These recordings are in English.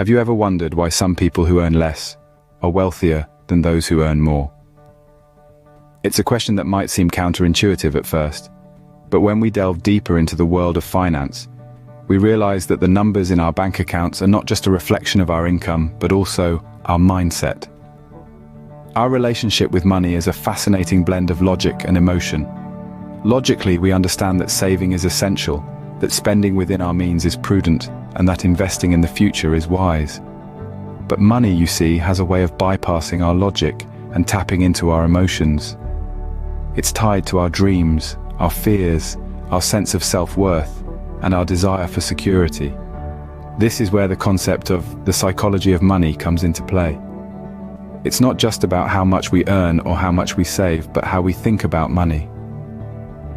Have you ever wondered why some people who earn less are wealthier than those who earn more? It's a question that might seem counterintuitive at first, but when we delve deeper into the world of finance, we realize that the numbers in our bank accounts are not just a reflection of our income, but also our mindset. Our relationship with money is a fascinating blend of logic and emotion. Logically, we understand that saving is essential, that spending within our means is prudent, and that investing in the future is wise. But money, you see, has a way of bypassing our logic and tapping into our emotions. It's tied to our dreams, our fears, our sense of self-worth, and our desire for security. This is where the concept of the psychology of money comes into play. It's not just about how much we earn or how much we save, but how we think about money.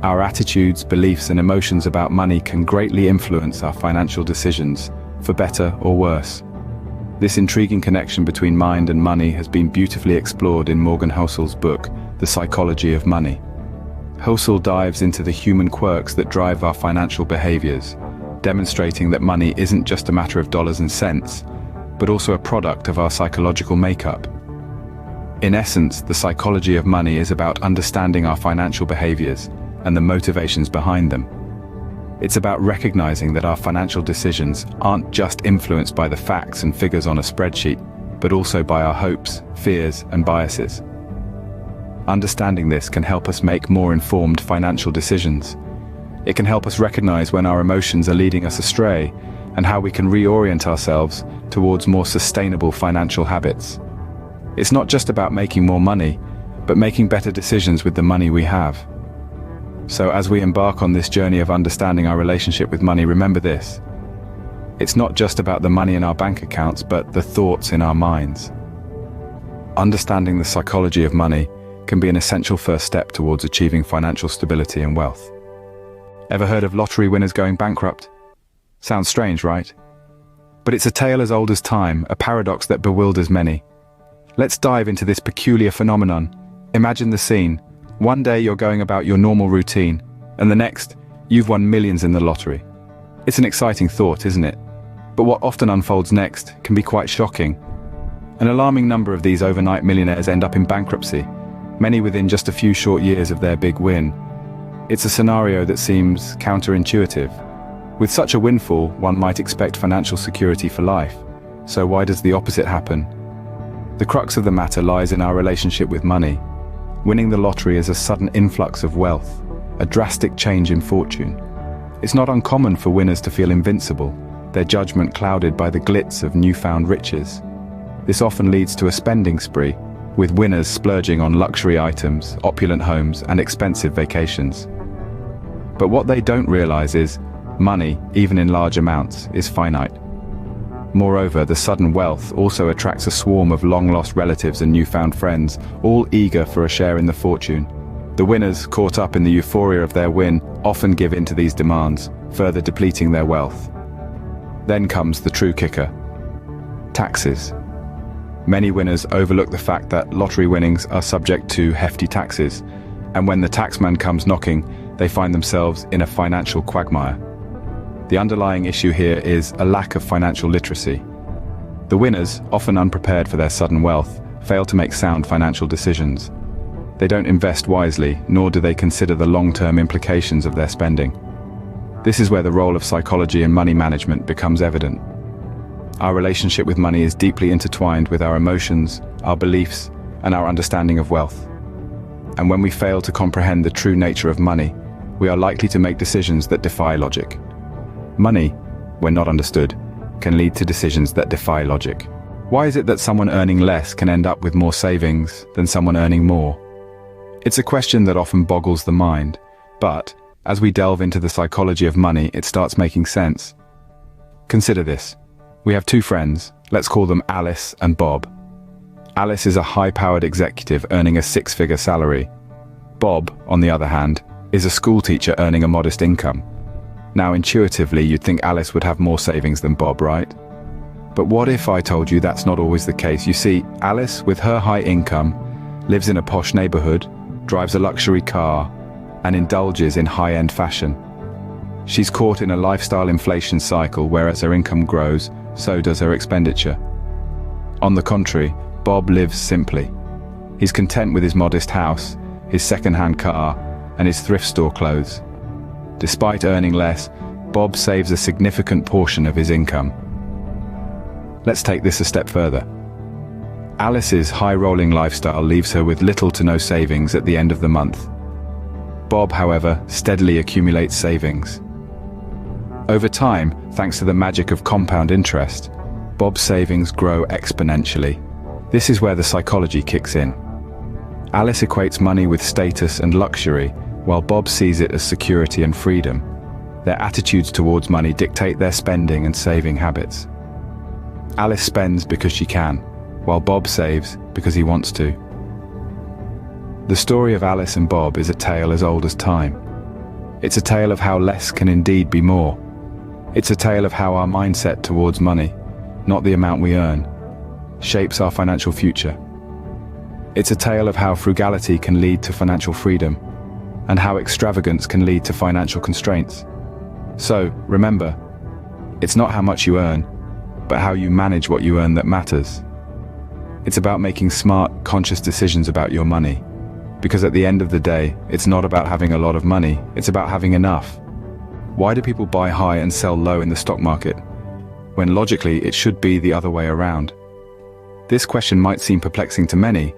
Our attitudes, beliefs, and emotions about money can greatly influence our financial decisions, for better or worse. This intriguing connection between mind and money has been beautifully explored in Morgan Housel's book, The Psychology of Money. Housel dives into the human quirks that drive our financial behaviors, demonstrating that money isn't just a matter of dollars and cents, but also a product of our psychological makeup. In essence, the psychology of money is about understanding our financial behaviors and the motivations behind them. It's about recognizing that our financial decisions aren't just influenced by the facts and figures on a spreadsheet, but also by our hopes, fears, and biases. Understanding this can help us make more informed financial decisions. It can help us recognize when our emotions are leading us astray and how we can reorient ourselves towards more sustainable financial habits. It's not just about making more money, but making better decisions with the money we have. So as we embark on this journey of understanding our relationship with money, remember this. It's not just about the money in our bank accounts, but the thoughts in our minds. Understanding the psychology of money can be an essential first step towards achieving financial stability and wealth. Ever heard of lottery winners going bankrupt? Sounds strange, right? But it's a tale as old as time, a paradox that bewilders many. Let's dive into this peculiar phenomenon. Imagine the scene. One day you're going about your normal routine, and the next, you've won millions in the lottery. It's an exciting thought, isn't it? But what often unfolds next can be quite shocking. An alarming number of these overnight millionaires end up in bankruptcy, many within just a few short years of their big win. It's a scenario that seems counterintuitive. With such a windfall, one might expect financial security for life. So why does the opposite happen? The crux of the matter lies in our relationship with money. Winning the lottery is a sudden influx of wealth, a drastic change in fortune. It's not uncommon for winners to feel invincible, their judgment clouded by the glitz of newfound riches. This often leads to a spending spree, with winners splurging on luxury items, opulent homes, and expensive vacations. But what they don't realize is, money, even in large amounts, is finite. Moreover, the sudden wealth also attracts a swarm of long-lost relatives and newfound friends, all eager for a share in the fortune. The winners, caught up in the euphoria of their win, often give in to these demands, further depleting their wealth. Then comes the true kicker: taxes. Many winners overlook the fact that lottery winnings are subject to hefty taxes, and when the taxman comes knocking, they find themselves in a financial quagmire. The underlying issue here is a lack of financial literacy. The winners, often unprepared for their sudden wealth, fail to make sound financial decisions. They don't invest wisely, nor do they consider the long-term implications of their spending. This is where the role of psychology and money management becomes evident. Our relationship with money is deeply intertwined with our emotions, our beliefs, and our understanding of wealth. And when we fail to comprehend the true nature of money, we are likely to make decisions that defy logic. Money, when not understood, can lead to decisions that defy logic. Why is it that someone earning less can end up with more savings than someone earning more? It's a question that often boggles the mind, but as we delve into the psychology of money, it starts making sense. Consider this. We have two friends, let's call them Alice and Bob. Alice is a high-powered executive earning a six-figure salary. Bob, on the other hand, is a schoolteacher earning a modest income. Now, intuitively, you'd think Alice would have more savings than Bob, right? But what if I told you that's not always the case? You see, Alice, with her high income, lives in a posh neighborhood, drives a luxury car, and indulges in high-end fashion. She's caught in a lifestyle inflation cycle where as her income grows, so does her expenditure. On the contrary, Bob lives simply. He's content with his modest house, his second-hand car, and his thrift store clothes. Despite earning less, Bob saves a significant portion of his income. Let's take this a step further. Alice's high-rolling lifestyle leaves her with little to no savings at the end of the month. Bob, however, steadily accumulates savings. Over time, thanks to the magic of compound interest, Bob's savings grow exponentially. This is where the psychology kicks in. Alice equates money with status and luxury, while Bob sees it as security and freedom. Their attitudes towards money dictate their spending and saving habits. Alice spends because she can, while Bob saves because he wants to. The story of Alice and Bob is a tale as old as time. It's a tale of how less can indeed be more. It's a tale of how our mindset towards money, not the amount we earn, shapes our financial future. It's a tale of how frugality can lead to financial freedom, and how extravagance can lead to financial constraints. So, remember, it's not how much you earn, but how you manage what you earn that matters. It's about making smart, conscious decisions about your money. Because at the end of the day, it's not about having a lot of money, it's about having enough. Why do people buy high and sell low in the stock market, when logically it should be the other way around? This question might seem perplexing to many,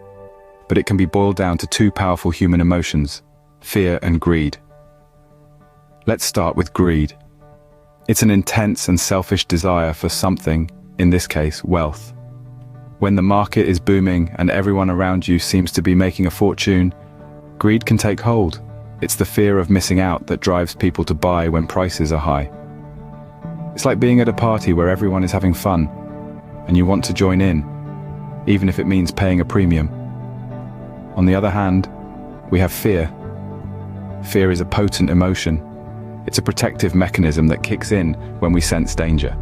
but it can be boiled down to two powerful human emotions: fear and greed. Let's start with greed. It's an intense and selfish desire for something, in this case, wealth. When the market is booming and everyone around you seems to be making a fortune, greed can take hold. It's the fear of missing out that drives people to buy when prices are high. It's like being at a party where everyone is having fun, and you want to join in, even if it means paying a premium. On the other hand, we have fear. Fear is a potent emotion. It's a protective mechanism that kicks in when we sense danger.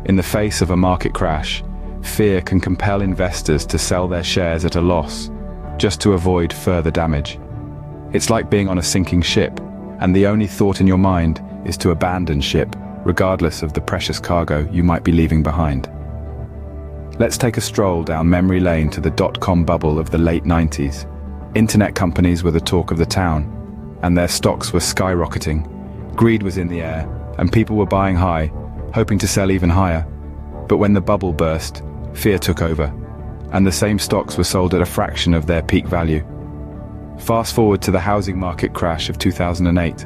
In the face of a market crash, fear can compel investors to sell their shares at a loss, just to avoid further damage. It's like being on a sinking ship, and the only thought in your mind is to abandon ship, regardless of the precious cargo you might be leaving behind. Let's take a stroll down memory lane to the dot-com bubble of the late 90s. Internet companies were the talk of the town, and their stocks were skyrocketing. Greed was in the air, and people were buying high, hoping to sell even higher. But when the bubble burst, fear took over, and the same stocks were sold at a fraction of their peak value. Fast forward to the housing market crash of 2008.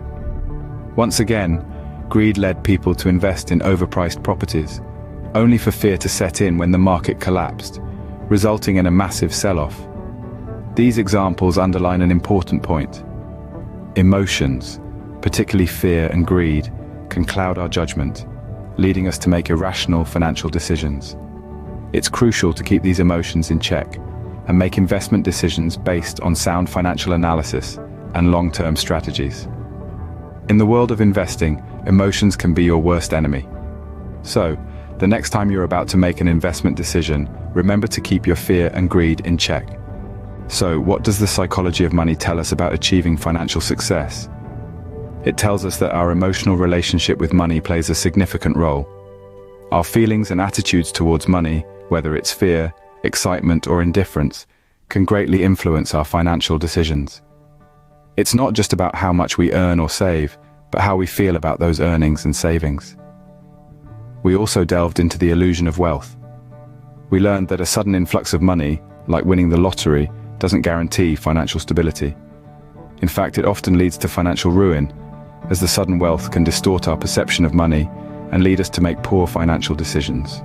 Once again, greed led people to invest in overpriced properties, only for fear to set in when the market collapsed, resulting in a massive sell-off. These examples underline an important point. Emotions, particularly fear and greed, can cloud our judgment, leading us to make irrational financial decisions. It's crucial to keep these emotions in check and make investment decisions based on sound financial analysis and long-term strategies. In the world of investing, emotions can be your worst enemy. So, the next time you're about to make an investment decision, remember to keep your fear and greed in check. So, what does the psychology of money tell us about achieving financial success? It tells us that our emotional relationship with money plays a significant role. Our feelings and attitudes towards money, whether it's fear, excitement, or indifference, can greatly influence our financial decisions. It's not just about how much we earn or save, but how we feel about those earnings and savings. We also delved into the illusion of wealth. We learned that a sudden influx of money, like winning the lottery, doesn't guarantee financial stability. In fact, it often leads to financial ruin, as the sudden wealth can distort our perception of money and lead us to make poor financial decisions.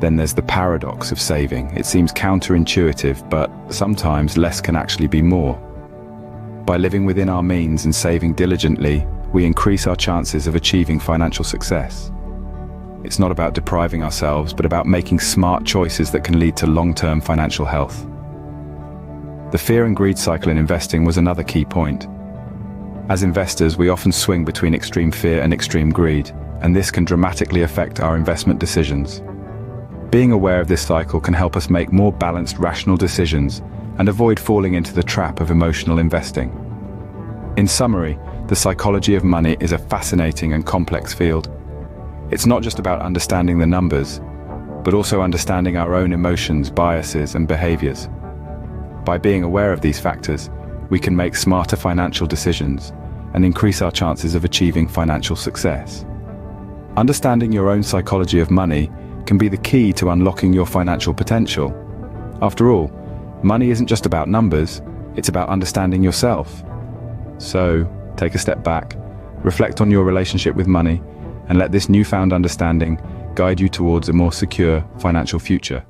Then there's the paradox of saving. It seems counterintuitive, but sometimes less can actually be more. By living within our means and saving diligently, we increase our chances of achieving financial success. It's not about depriving ourselves, but about making smart choices that can lead to long-term financial health. The fear and greed cycle in investing was another key point. As investors, we often swing between extreme fear and extreme greed, and this can dramatically affect our investment decisions. Being aware of this cycle can help us make more balanced, rational decisions and avoid falling into the trap of emotional investing. In summary, the psychology of money is a fascinating and complex field. It's not just about understanding the numbers, but also understanding our own emotions, biases, and behaviors. By being aware of these factors, we can make smarter financial decisions and increase our chances of achieving financial success. Understanding your own psychology of money can be the key to unlocking your financial potential. After all, money isn't just about numbers, it's about understanding yourself. So, take a step back, reflect on your relationship with money, and let this newfound understanding guide you towards a more secure financial future.